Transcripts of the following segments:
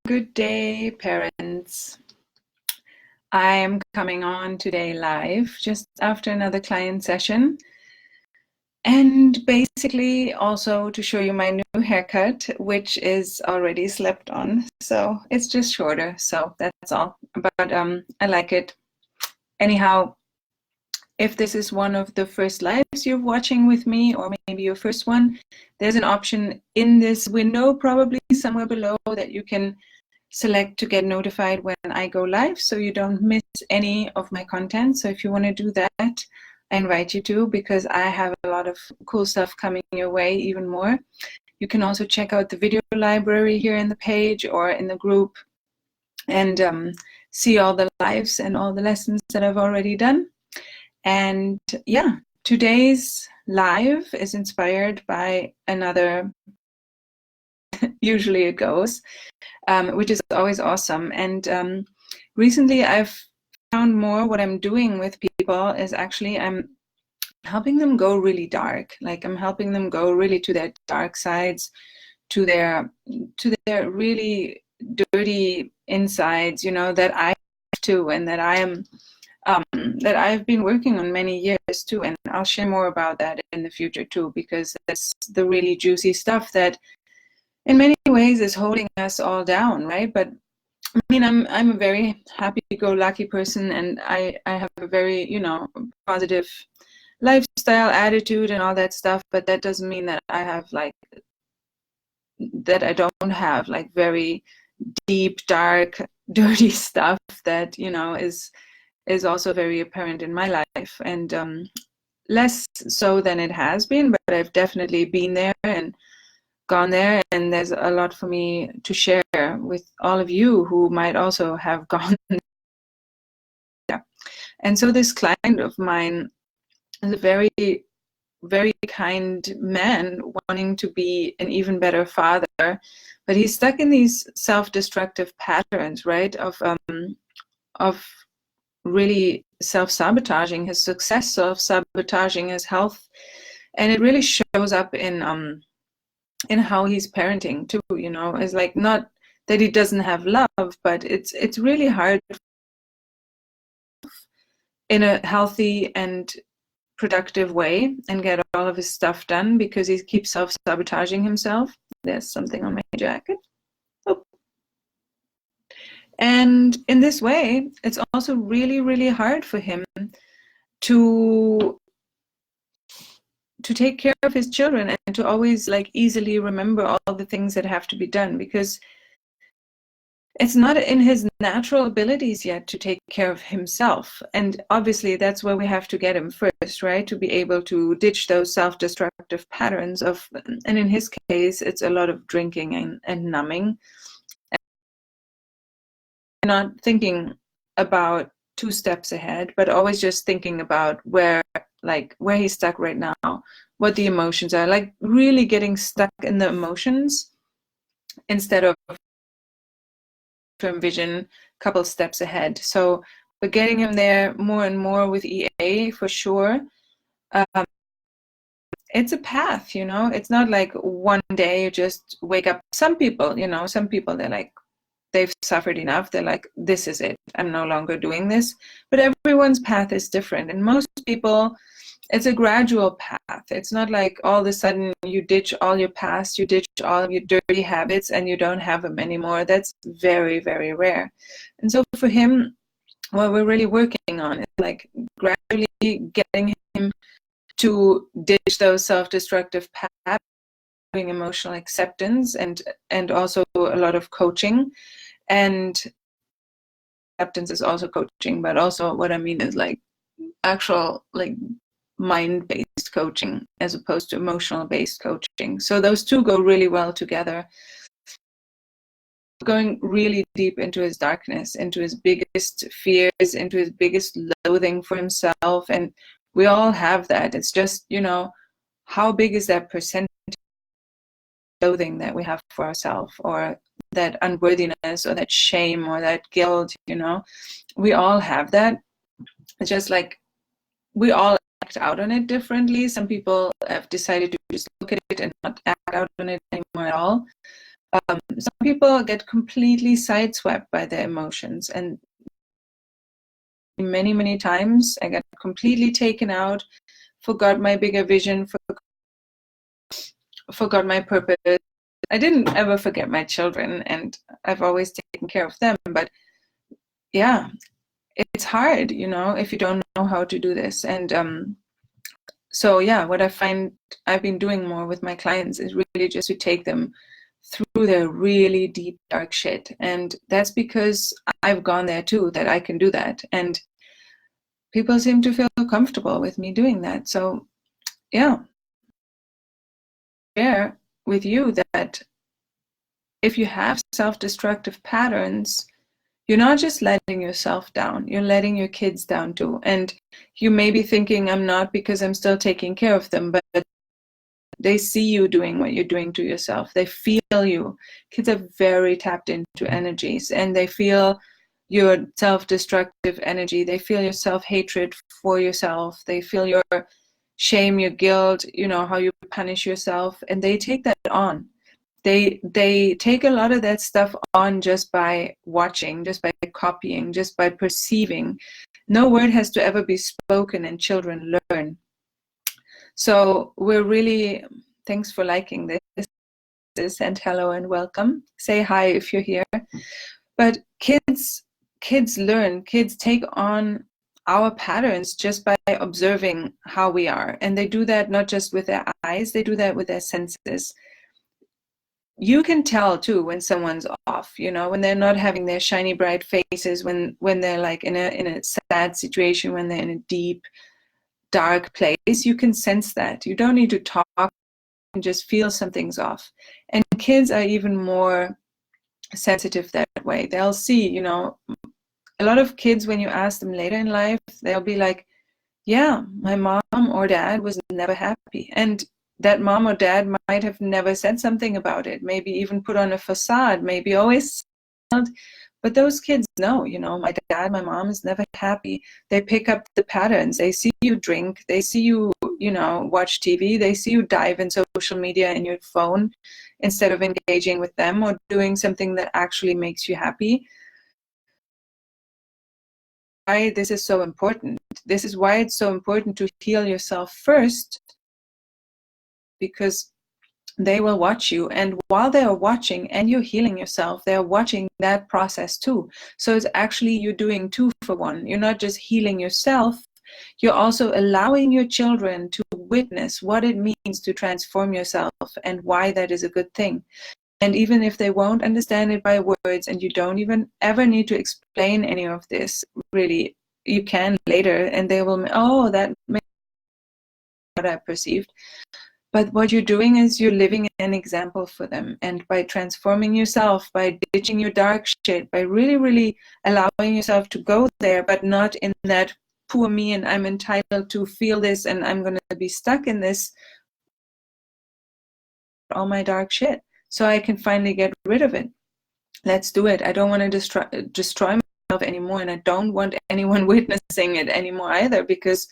Good day, parents. I am coming on today live just after another client session, and basically also to show you my new haircut, which is already slept on. So it's just shorter, so that's all. But I like it. Anyhow, if this is one of the first lives you're watching with me, or maybe your first one, there's an option in this window, probably somewhere below, that you can select to get notified when I go live so you don't miss any of my content. So if you want to do that, I invite you to, because I have a lot of cool stuff coming your way, even more. You can also check out the video library here in the page or in the group and see all the lives and all the lessons that I've already done. And yeah, today's live is inspired by another, usually it goes, which is always awesome. And recently I've found more what I'm doing with people is actually I'm helping them go really dark. Like I'm helping them go really to their dark sides, to their really dirty insides, you know, that I have too, and that I am that I've been working on many years too. And I'll share more about that in the future too, because that's the really juicy stuff that in many ways is holding us all down, right? But I mean, I'm a very happy-go-lucky person, and I have a very, you know, positive lifestyle, attitude, and all that stuff. But that doesn't mean that I have that I don't have like very deep, dark, dirty stuff that, you know, is also very apparent in my life, and less so than it has been. But I've definitely been there and gone there, and there's a lot for me to share with all of you who might also have gone there. And so this client of mine is a very, very kind man wanting to be an even better father, but he's stuck in these self-destructive patterns, right, of really self-sabotaging his success, self-sabotaging his health, and it really shows up in how he's parenting too. You know, it's like, not that he doesn't have love, but it's really hard in a healthy and productive way and get all of his stuff done, because he keeps self-sabotaging himself. There's something on my jacket. Oh. And in this way, it's also really, really hard for him to take care of his children and to always like easily remember all the things that have to be done, because it's not in his natural abilities yet to take care of himself. And obviously that's where we have to get him first, right? To be able to ditch those self-destructive patterns of, and in his case, it's a lot of drinking and numbing, and not thinking about 2 steps ahead, but always just thinking about where he's stuck right now, what the emotions are, like really getting stuck in the emotions instead of term vision, a couple steps ahead. So we're getting him there more and more with EA for sure. It's a path, you know. It's not like one day you just wake up. Some people, you know, they're like, they've suffered enough. They're like, this is it. I'm no longer doing this. But everyone's path is different. And most people, it's a gradual path. It's not like all of a sudden you ditch all your past, you ditch all of your dirty habits, and you don't have them anymore. That's very, very rare. And so for him, what we're really working on is like gradually getting him to ditch those self-destructive patterns, having emotional acceptance, and also a lot of coaching. And acceptance is also coaching, but also what I mean is like actual like mind-based coaching as opposed to emotional-based coaching. So those two go really well together. Going really deep into his darkness, into his biggest fears, into his biggest loathing for himself. And we all have that. It's just, you know, how big is that percentage loathing that we have for ourselves, or that unworthiness, or that shame, or that guilt, you know? We all have that. It's just like we all act out on it differently. Some people have decided to just look at it and not act out on it anymore at all. Some people get completely sideswept by their emotions, and many, many times I got completely taken out, forgot my bigger vision, forgot my purpose. I didn't ever forget my children, and I've always taken care of them. But yeah, it's hard, if you don't know how to do this. And so yeah, what I find I've been doing more with my clients is really just to take them through their really deep, dark shit. And that's because I've gone there too, that I can do that. And people seem to feel comfortable with me doing that. So yeah, share with you that if you have self-destructive patterns, you're not just letting yourself down, you're letting your kids down too. And you may be thinking, I'm not, because I'm still taking care of them, but they see you doing what you're doing to yourself. They feel you. Kids are very tapped into energies, and they feel your self-destructive energy. They feel your self-hatred for yourself. They feel your shame, your guilt, how you punish yourself, and they take that on. They take a lot of that stuff on just by watching, just by copying, just by perceiving. No word has to ever be spoken, and children learn. So we're really, thanks for liking this, and hello and welcome. Say hi if you're here. But kids learn, kids take on our patterns just by observing how we are. And they do that not just with their eyes, they do that with their senses. You can tell too when someone's off, when they're not having their shiny bright faces, when they're like in a sad situation, when they're in a deep dark place. You can sense that. You don't need to talk, and just feel something's off. And kids are even more sensitive that way. They'll see, a lot of kids, when you ask them later in life, they'll be like, yeah, my mom or dad was never happy. And that mom or dad might have never said something about it, maybe even put on a facade, maybe always smiled. But those kids know, my dad, my mom is never happy. They pick up the patterns. They see you drink. They see you, watch TV. They see you dive in social media and your phone instead of engaging with them or doing something that actually makes you happy. Why this is so important. This is why it's so important to heal yourself first, because they will watch you, and while they are watching and you're healing yourself, they're watching that process too. So it's actually, you're doing 2 for 1. You're not just healing yourself, you're also allowing your children to witness what it means to transform yourself and why that is a good thing. And even if they won't understand it by words, and you don't even ever need to explain any of this, really, you can later, and they will, oh, that makes what I perceived. But what you're doing is you're living an example for them. And by transforming yourself, by ditching your dark shit, by really, really allowing yourself to go there, but not in that poor me and I'm entitled to feel this and I'm going to be stuck in this, all my dark shit, so I can finally get rid of it. Let's do it. I don't want to destroy myself anymore, and I don't want anyone witnessing it anymore either, because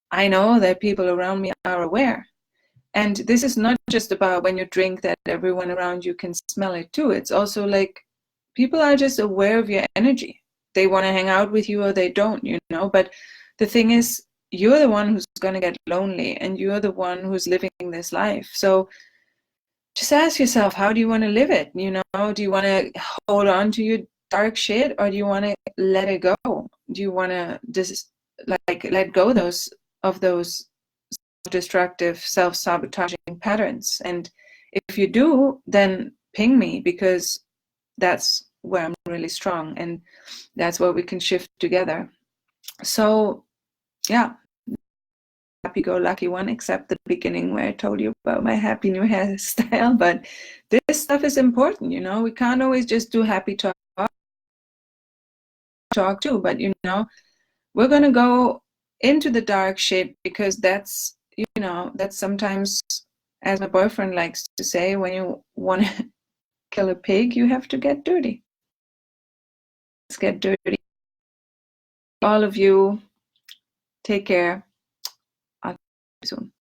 I know that people around me are aware. And this is not just about when you drink that everyone around you can smell it too. It's also like people are just aware of your energy. They want to hang out with you or they don't, But the thing is, you're the one who's going to get lonely, and you're the one who's living this life. So just ask yourself, how do you want to live it? Do you want to hold on to your dark shit, or do you want to let it go? Do you want to just let go of those destructive, self-sabotaging patterns? And if you do, then ping me, because that's where I'm really strong, and that's where we can shift together. So yeah, happy-go-lucky one, except the beginning where I told you about my happy new hairstyle. But this stuff is important, we can't always just do happy talk too, but we're going to go into the dark shit, because that's that's sometimes, as my boyfriend likes to say, when you want to kill a pig, you have to get dirty. Let's get dirty. All of you, take care. I'll see you soon.